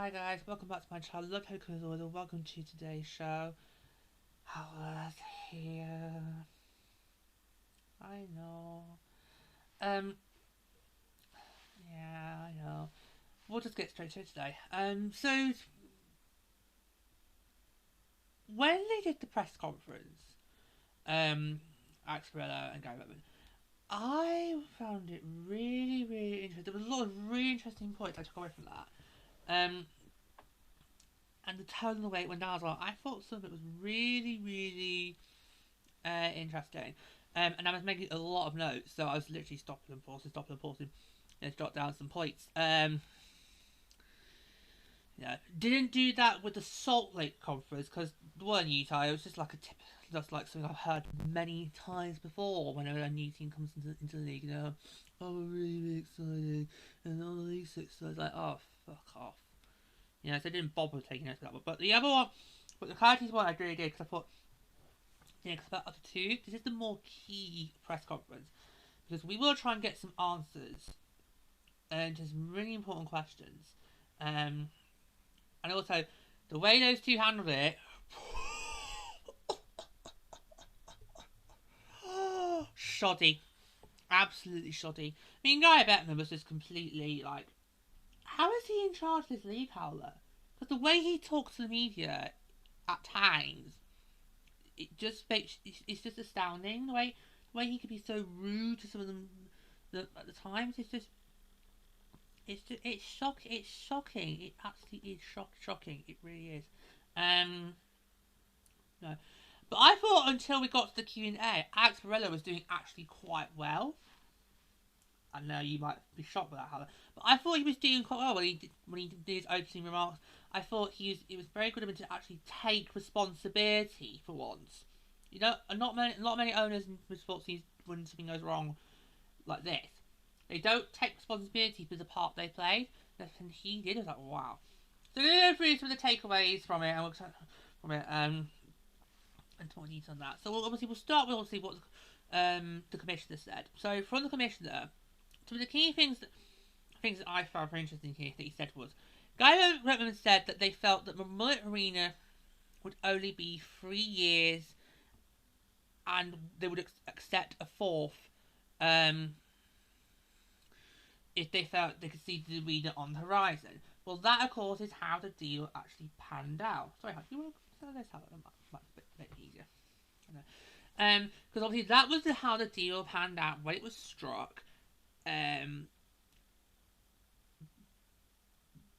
Hi guys, welcome back to my channel. Relocation, and welcome to today's show. Howard's here. I know. Yeah, I know. We'll just get straight to it today. So when they did the press conference, Axarella and Gary Bettman, I found it really, really interesting. There was a lot of really interesting points I took away from that. And the tone and the way it went down as well, I thought some of it was really, really interesting. And I was making a lot of notes, so I was literally stopping and pausing, to jot down some points. Didn't do that with the Salt Lake conference because one Utah, it was just like a tip, just like something I've heard many times before. Whenever a new team comes into the league, oh, we're really excited, and all the league's so excited. Like, oh, fuck off. So I didn't bother taking notes of that one. But the other one, the Coyotes one, I really did because I thought, because that other two, this is the more key press conference because we will try and get some answers and just really important questions. And also, the way those two handled it, shoddy, absolutely shoddy. I mean, Guy Bettman was just completely like, how is he in charge of this league, Howler? Because the way he talks to the media at times, it just makes it's just astounding the way he could be so rude to some of them at the times. It's shocking. It absolutely is shocking. It really is. No, but I thought until we got to the Q&A, Alex Varela was doing actually quite well. I know you might be shocked by that, Howler, but I thought he was doing quite well when he did his opening remarks. I thought it was very good of him to actually take responsibility for once. Not many owners in sports teams, when something goes wrong like this, they don't take responsibility for the part they played. And he did. I was like, wow. So we're through some of the takeaways from it, and more details on that. So we'll start with what the commissioner said. So from the commissioner, some of the key things that I found very interesting here that he said was, Guy Bettman said that they felt that the Mullet Arena would only be 3 years, and they would accept a fourth, if they felt they could see the arena on the horizon. Well, that of course is how the deal actually panned out. Sorry, how do you want to say this? How it might be a bit easier. Because obviously that was how the deal panned out when it was struck.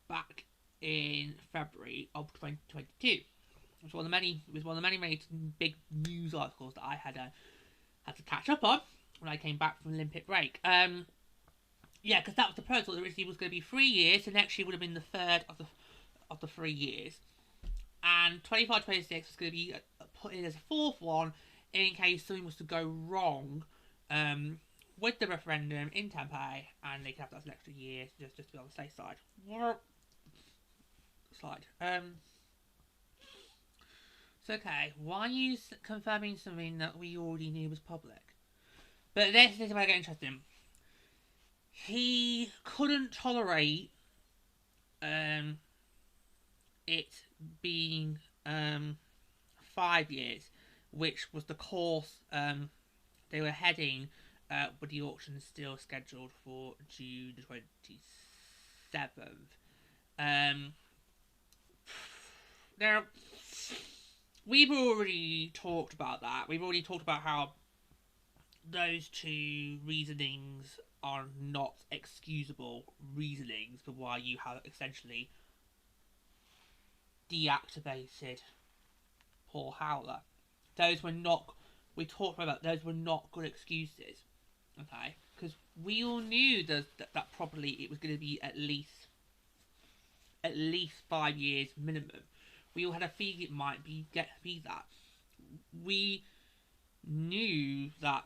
Back in February of 2022. It was one of the many big news articles that I had to catch up on when I came back from Olympic break. Because that was the proposal. Originally was going to be 3 years, so next year would have been the third of the 3 years, and 25-26 was going to be put in as a fourth one in case something was to go wrong with the referendum in Tempe, and they could have that as an extra year just to be on the safe side. So okay, why are you confirming something that we already knew was public? But this is where I get interesting. He couldn't tolerate it being 5 years, which was the course they were heading with the auction still scheduled for June 27th. Now, we've already talked about that. We've already talked about how those two reasonings are not excusable reasonings for why you have essentially deactivated Paul Howler. Those were not, we talked about, those were not good excuses. Okay? Because we all knew that probably it was going to be at least 5 years minimum. We all had a feeling it might be that. We knew that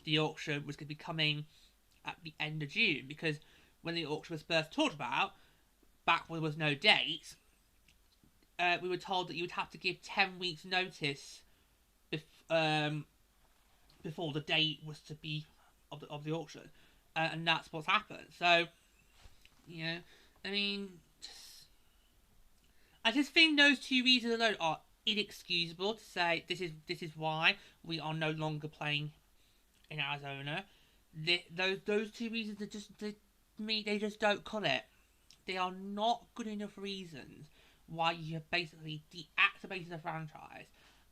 the auction was going to be coming at the end of June, because when the auction was first talked about, back when there was no date, we were told that you would have to give 10 weeks notice before the date was to be of the auction, and that's what's happened. So You know, I mean, I just think those two reasons alone are inexcusable to say this is why we are no longer playing in Arizona. Those two reasons are just they just don't cut it. They are not good enough reasons why you have basically deactivated the franchise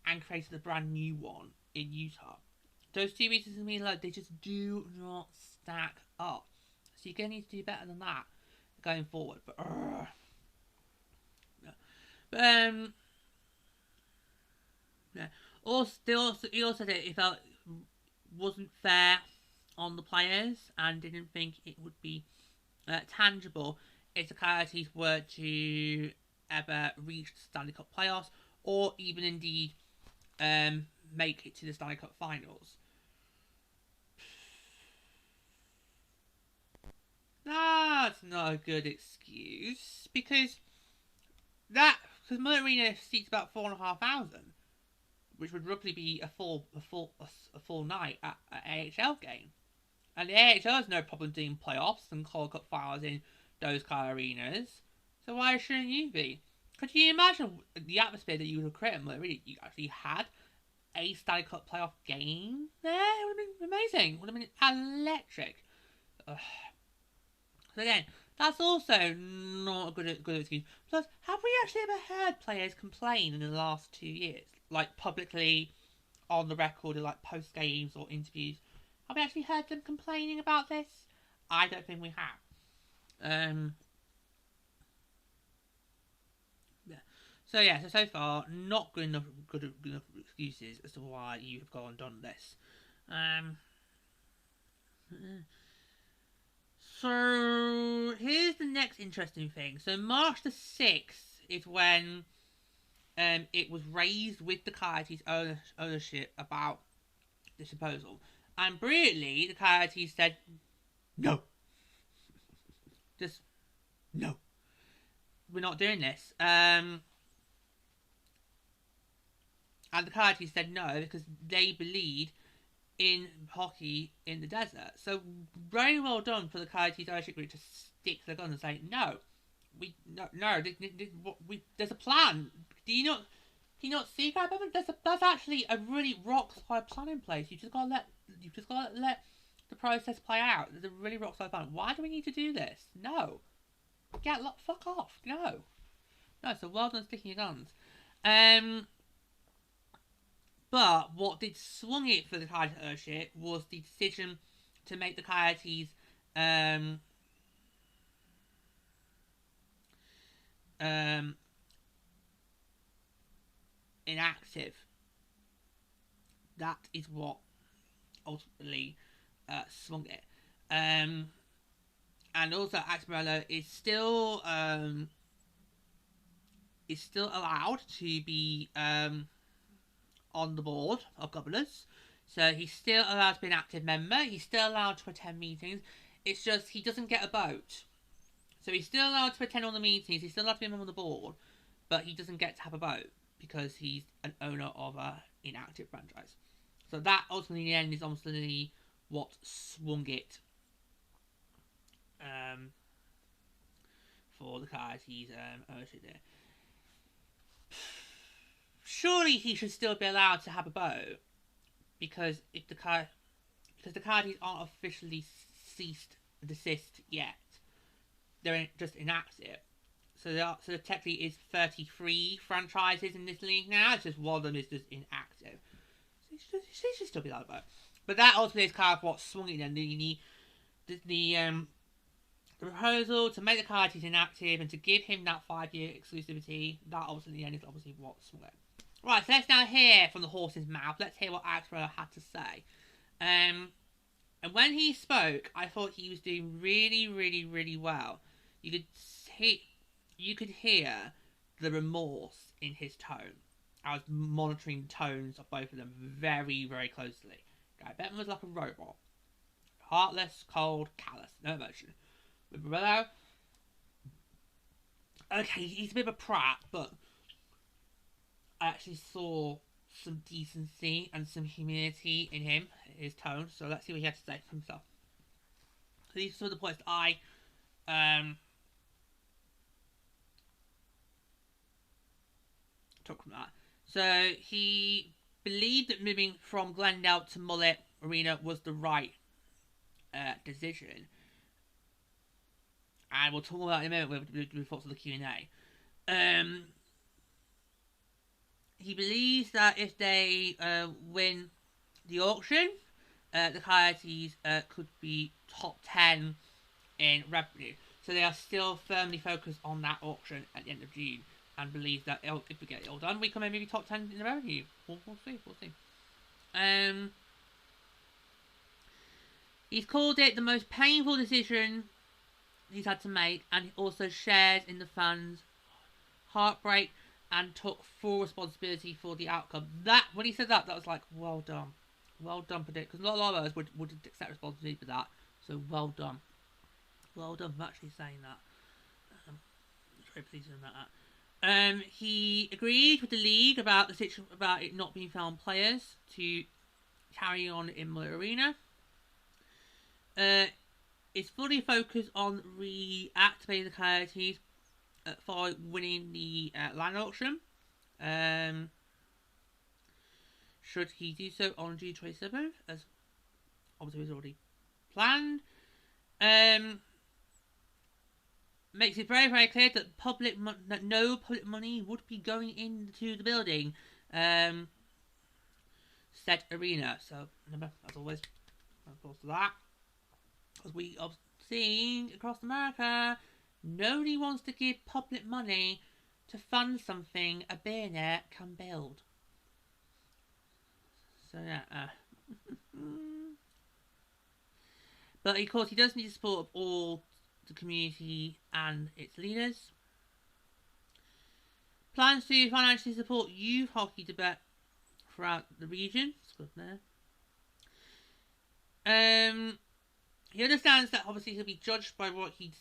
and created a brand new one in Utah. Those two reasons to me, like, they just do not stack up. So you're going to need to do better than that going forward. But yeah. He also said he felt wasn't fair on the players and didn't think it would be tangible if the Coyotes were to ever reach the Stanley Cup playoffs or even indeed make it to the Stanley Cup finals. That's not a good excuse because Muller Arena seats about 4,500, which would roughly be a full night at an AHL game. And the AHL has no problem doing playoffs and Calder Cup finals in those kind of arenas. So why shouldn't you be? Could you imagine the atmosphere that you would have created? Really, you actually had a Stanley Cup playoff game there? It would have been amazing. It would have been electric. Ugh. So again, that's also not a good excuse. Plus, have we actually ever heard players complain in the last 2 years? Like, publicly, on the record, or like post games or interviews? Have we actually heard them complaining about this? I don't think we have. Yeah. So far, not good enough excuses as to why you have gone and done this. So here's the next interesting thing. So March the 6th is when it was raised with the Coyotes ownership about this proposal. And brilliantly, the Coyotes said, no. Just, no. We're not doing this. And the Coyotes said no because they believed in hockey in the desert. So very well done for the Coyotes ownership group to stick to the gun and say, no. There's a plan. Do you not see, Guy Bevan? There's actually a really rock solid plan in place. You just gotta let the process play out. There's a really rock solid plan. Why do we need to do this? No. Fuck off. No. So well done sticking your guns. But what did swung it for the Coyotes ownership was the decision to make the Coyotes inactive. That is what ultimately swung it. And also, Axmarello is still allowed to be on the board of governors. So he's still allowed to be an active member. He's still allowed to attend meetings. It's just he doesn't get a vote. So he's still allowed to attend all the meetings. He's still allowed to be a member of the board, but he doesn't get to have a vote because he's an owner of an inactive franchise. So that ultimately in the end is ultimately what swung it for the Coyotes ownership there. Surely he should still be allowed to have a vote because the Coyotes aren't officially desist yet. They're just inactive. So there technically is 33 franchises in this league now. It's just one of them is just inactive. So he should still be allowed to vote. But that ultimately is kind of what swung it then. The proposal to make the Coyotes inactive and to give him that 5-year exclusivity, that ultimately is obviously what swung it. Right, so let's now hear from the horse's mouth. Let's hear what Axelrod had to say. And when he spoke, I thought he was doing really, really, really well. You could hear the remorse in his tone. I was monitoring the tones of both of them very, very closely. Guy Bettman was like a robot. Heartless, cold, callous, no emotion. With Borrello, okay, he's a bit of a prat, but I actually saw some decency and some humility in him, his tone. So let's see what he had to say for himself. So these are some of the points that I took from that. So he believed that moving from Glendale to Mullet Arena was the right decision. And we'll talk about it in a minute with thoughts of the Q&A. He believes that if they win the auction, the Coyotes could be top 10 in revenue. So they are still firmly focused on that auction at the end of June and believe that if we get it all done, we can maybe be top 10 in the revenue. We'll see. He's called it the most painful decision he's had to make, and he also shares in the fans' heartbreak and took full responsibility for the outcome. That when he said that was like, well done, predict, because a lot of us would accept responsibility for that. So well done for actually saying that. Very pleased with that. He agreed with the league about the situation about it not being found players to carry on in Mullet Arena. It's fully focused on reactivating the Coyotes for winning the land auction. Should he do so on June 27th, as obviously was already planned. Makes it very, very clear that no public money would be going into the building. Said Arena. So remember, as always, of course, that. As we are seeing across America, nobody wants to give public money to fund something a billionaire can build. So yeah. But of course, he does need the support of all the community and its leaders. Plans to financially support youth hockey debate throughout the region. It's good there. He understands that obviously he'll be judged by what he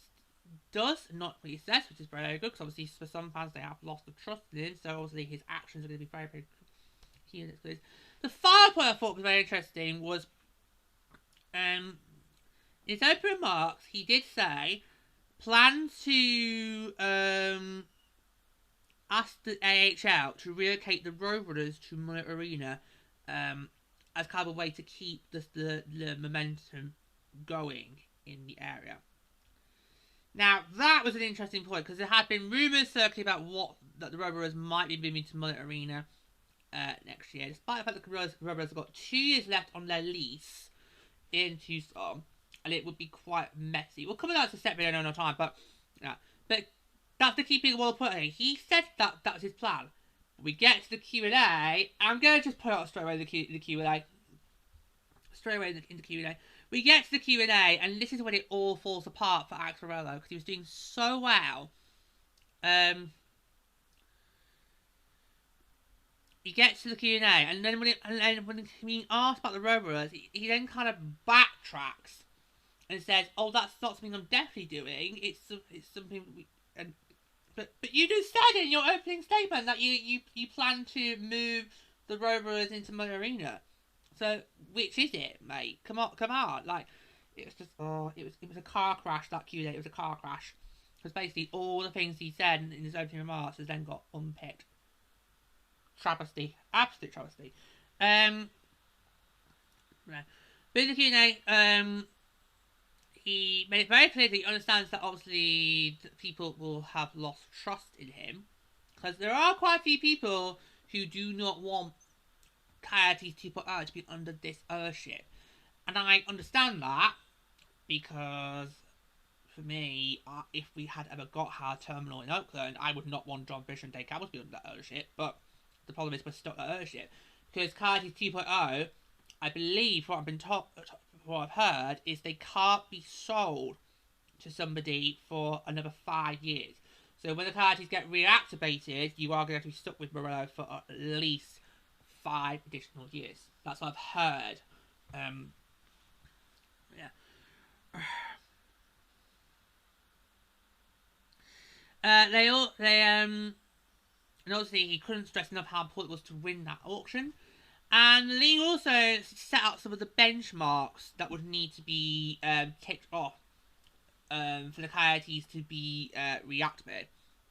does, not what he says, which is very, very good, because obviously for some fans they have lost the trust in him, so obviously his actions are going to be very, very key. The final point I thought was very interesting was, in his opening remarks, he did say, plan to ask the AHL to relocate the Roadrunners to Mullet Arena as kind of a way to keep the momentum going in the area. Now, that was an interesting point, because there had been rumours circling about that the Roadrunners might be moving to Mullet Arena next year, despite the fact that the Roadrunners have got 2 years left on their lease in Tucson, and it would be quite messy. We'll cover that as a separate video in no time, but yeah. But that's the key thing I want to put here. He said that was his plan. We get to the Q&A. I'm going to just put out straight away the Q&A. Straight away in the Q&A. We get to the Q&A, and this is when it all falls apart for Axarello, because he was doing so well. He gets to the Q&A, and then when he asked about the Roadrunners, he then kind of backtracks and says, "Oh, that's not something I'm definitely doing. It's something we." But you just said in your opening statement that you plan to move the Roadrunners into Mullet Arena. So which is it, mate? Come on! Like, it was just it was a car crash. That Q&A, it was a car crash, because basically all the things he said in his opening remarks has then got unpicked. Travesty, absolute travesty. But in the Q&A, he made it very clear that he understands that obviously people will have lost trust in him, because there are quite a few people who do not want Coyotes 2.0 to be under this ownership, and I understand that, because for me, if we had ever got our terminal in Oakland, I would not want John Fisher and Dave Campbell to be under that ownership. But the problem is we're stuck at ownership, because Coyotes 2.0, I believe what I've been told, what I've heard, is they can't be sold to somebody for another 5 years. So when the Coyotes get reactivated, you are going to be stuck with Morello for at least 5 additional years. That's what I've heard. Yeah. And obviously he couldn't stress enough how important it was to win that auction. And the league also set out some of the benchmarks that would need to be ticked off for the Coyotes to be reactivated.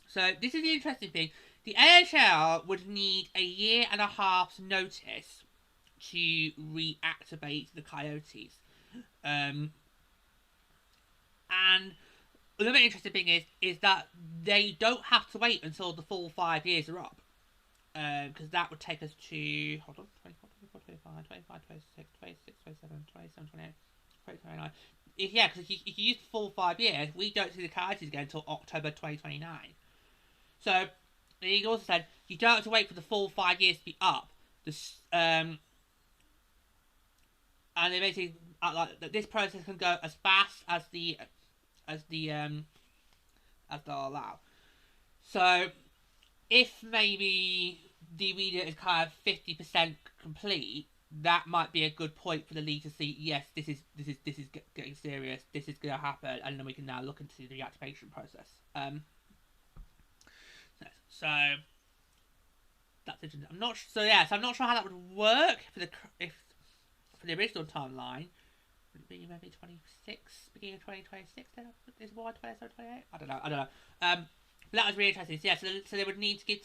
So this is the interesting thing. the AHL would need a year and a half's notice to reactivate the Coyotes. And another interesting thing is that they don't have to wait until the full 5 years are up. Because that would take us to, hold on, 24, 24, 25, 25, 26, 26, 27, 27, 28, 29. Yeah, because if you use the full 5 years, we don't see the Coyotes again until October 2029. So, he also said, you don't have to wait for the full 5 years to be up. And they basically, this process can go as fast as they'll allow. So, if maybe the arena is kind of 50% complete, that might be a good point for the league to see. Yes, this is getting serious. This is going to happen, and then we can now look into the reactivation process. So that's interesting. I'm not sure how that would work for the original timeline. Would it be maybe 26, beginning of 2026? Then is it 27, 28? I don't know. But that was really interesting. So, yeah, so they would need to give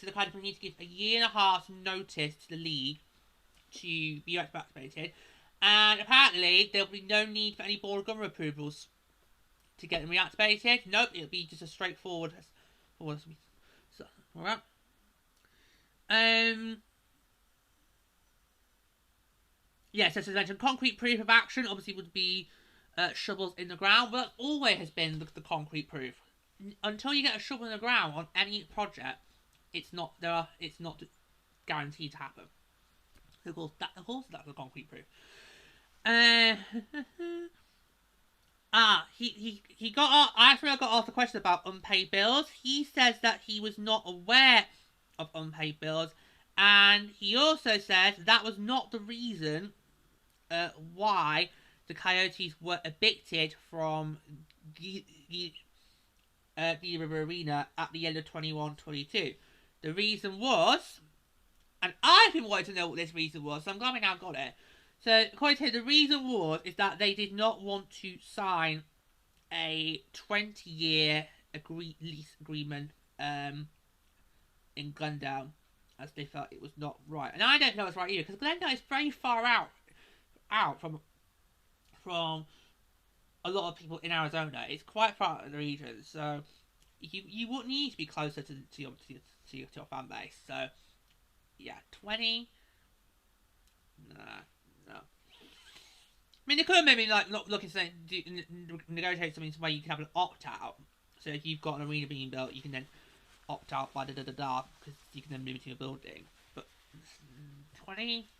a year and a half notice to the league to be reactivated, and apparently there'll be no need for any board of governor approvals to get them reactivated. Nope, it'll be just a straightforward. So, all right. Yeah, so as I mentioned, concrete proof of action obviously would be shovels in the ground. Well, that always has been the concrete proof. Until you get a shovel in the ground on any project, it's not guaranteed to happen. Of course, that's the concrete proof. He got. I actually got asked a question about unpaid bills. He says that he was not aware of unpaid bills, and he also says that was not the reason why the Coyotes were evicted from the River Arena at the end of 21-22. The reason was, and I've been wanting to know what this reason was, so I'm glad we now got it. So, according to him, the reason is that they did not want to sign a 20-year lease agreement in Glendale, as they felt it was not right. And I don't know it's right either, because Glendale is very far out from a lot of people in Arizona. It's quite far out of the region, so you would need to be closer to your fan base. So, yeah, 20. No. I mean, they could have maybe not looking to negotiate something where you can have an opt out. So if you've got an arena being built, you can then opt out by because you can then move into a building. But 20.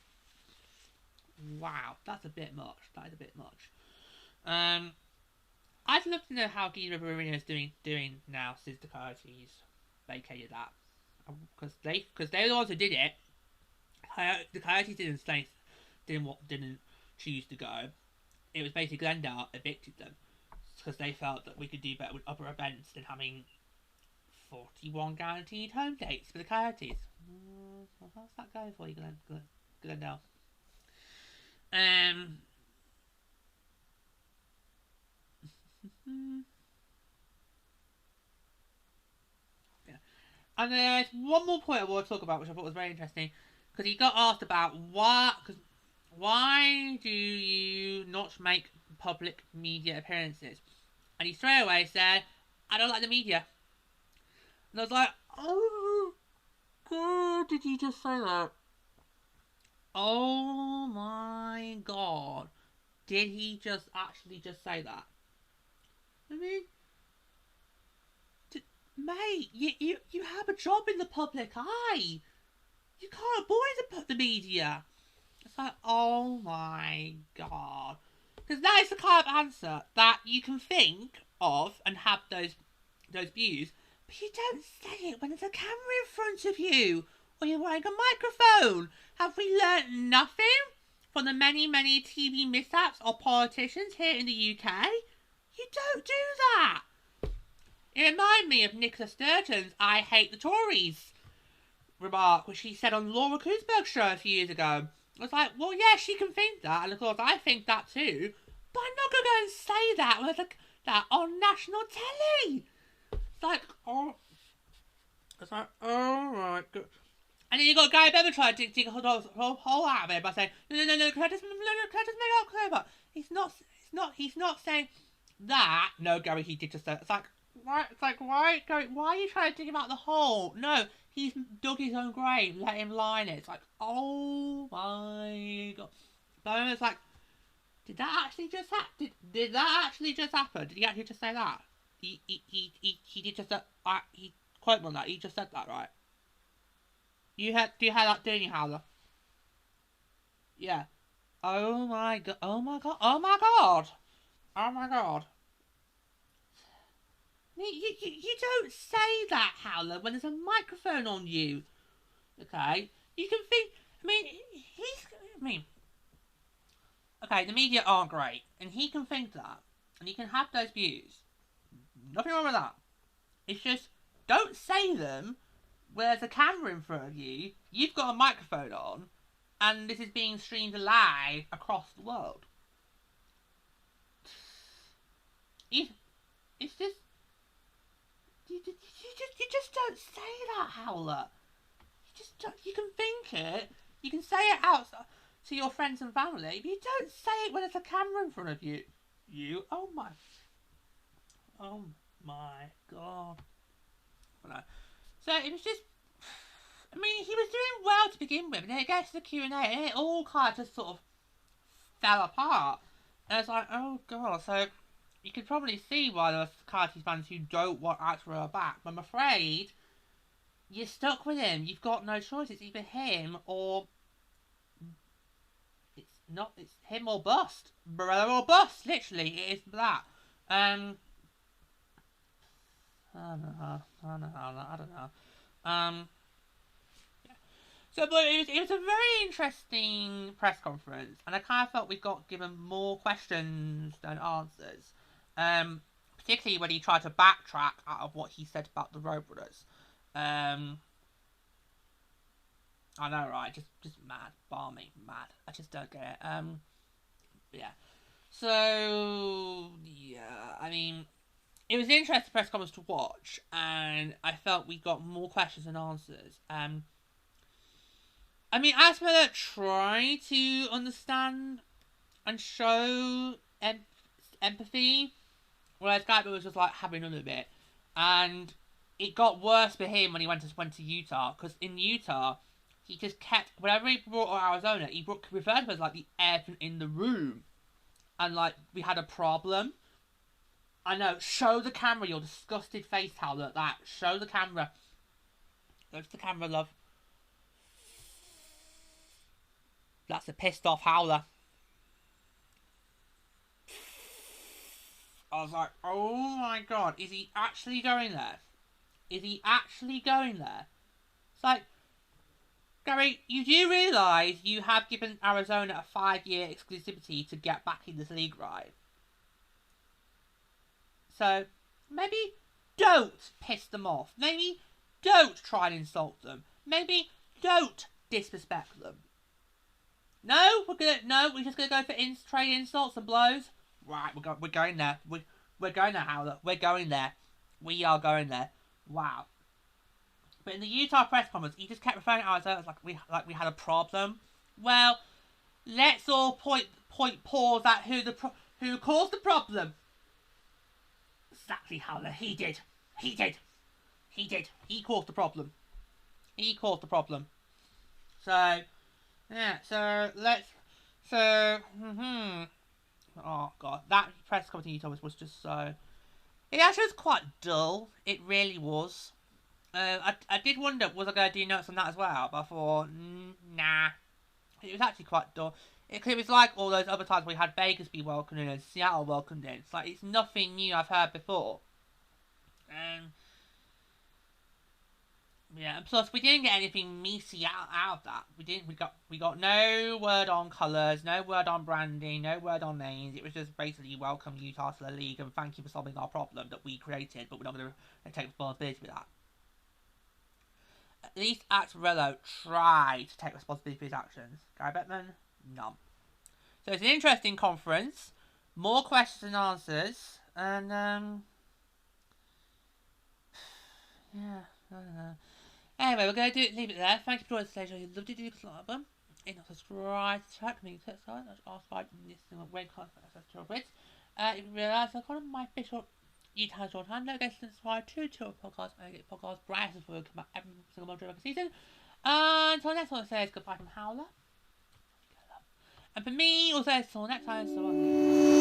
Wow, that's a bit much. That is a bit much. I'd love to know how Gila River Arena is doing now since the Coyotes vacated that, because they're the ones who did it. The Coyotes didn't choose to go. It was basically Glendale evicted them because they felt that we could do better with other events than having 41 guaranteed home dates for the Coyotes. Well, how's that going for you, Glendale? Yeah. And there's one more point I want to talk about, which I thought was very interesting, because he got asked about why do you not make public media appearances? And he straight away said, I don't like the media. And I was like, oh, God, did you just say that? Oh my God. Did he actually say that? I mean, mate, you have a job in the public eye. You can't avoid the media. It's like, oh my God. Because that is the kind of answer that you can think of and have those views, but you don't say it when there's a camera in front of you or you're wearing a microphone. Have we learnt nothing from the many, many TV mishaps of politicians here in the UK? You don't do that. It reminded me of Nicola Sturgeon's I hate the Tories remark, which she said on Laura Kuenssberg's show a few years ago. I was like, well, yeah, she can think that, and of course I think that too, but I'm not going to go and say that on national telly. It's like, oh, It's like, oh my god. And then you got Gary Bevan trying to dig a hole out of it by saying, no, can I just make it clear? But he's not saying that. No, Gary, he did just say, it's like, why? It's like, why, Gary, why are you trying to dig him out the hole? No, he's dug his own grave, let him lie in it. It's like, oh my god. But then it's like, did that actually just happen? Did that actually just happen? Did he actually just say that? He did just, he quote me on that, he just said that, right? Do you have that, don't you, Howler? Yeah. Oh my god, oh my god, oh my god! Oh my god. You don't say that, Howler, when there's a microphone on you. Okay? You can think, okay, the media aren't great, and he can think that, and he can have those views. Nothing wrong with that. It's just, don't say them where there's a camera in front of you, you've got a microphone on, and this is being streamed live across the world. It's just, you just don't say that, Howler. You can think it, you can say it out to your friends and family, but you don't say it when there's a camera in front of you. Oh my god. No. So it was just, he was doing well to begin with, and then it gets to the Q&A, and it all kind of just sort of fell apart. And it's like, oh god, so you could probably see why there are Coyotes fans who don't want Axel back. But I'm afraid you're stuck with him. You've got no choice. It's either him or it's him or bust. Brother or bust. Literally, it is that. I don't know. Yeah. So, but it was a very interesting press conference, and I kind of felt we got given more questions than answers. Particularly when he tried to backtrack out of what he said about the Road Brothers. I know, right? Just mad, balmy, mad. I just don't get it. Yeah. So yeah, it was an interesting press conference to watch, and I felt we got more questions than answers. Asmiller tried to understand and show empathy, whereas Guyver was just like having none of it, and it got worse for him when he went to Utah, because in Utah he just kept, whenever he brought up Arizona, he referred to it as like the elephant in the room, and like we had a problem. I know. Show the camera your disgusted face, Howler, at that. Show the camera. Go to the camera, love. That's a pissed off Howler. I was like, oh my god, is he actually going there? Is he actually going there? It's like, Gary, you do realise you have given Arizona a 5-year exclusivity to get back in this league, right? So, maybe don't piss them off. Maybe don't try and insult them. Maybe don't disrespect them. No, we're just gonna go for trade insults and blows. Right, we're going there. We're going there, Howler. We're going there. We are going there. Wow. But in the Utah press conference, he just kept referring to Arizona like we had a problem. Well, let's all point paws at who caused the problem. Exactly, Howler. He did. He caused the problem. So, yeah. Oh god, that press conference in Utah was just so. It actually was quite dull. It really was. I did wonder, was I going to do notes on that as well? But I thought, nah. It was actually quite dull. It was like all those other times we had Vegas be welcomed in and Seattle welcomed in. It's like, it's nothing new I've heard before. Yeah, and plus we didn't get anything meaty out of that. We got no word on colours, no word on branding, no word on names. It was just basically welcome Utah to the league and thank you for solving our problem that we created, but we're not going to take responsibility for that. At least Axel tried to take responsibility for his actions. Gary Bettman, none. So it's an interesting conference, more questions and answers, and yeah, I don't know. Anyway, we're going to leave it there. Thank you for joining us today. If you loved it, do the album. And subscribe to chat me. That's asked by listening when contact us with. You can realise I got my official YouTube short handle. Go subscribe to podcast. I get podcast browsers for come out every single month every season. Until next time, I say goodbye from Howler. And for me, also until next time, so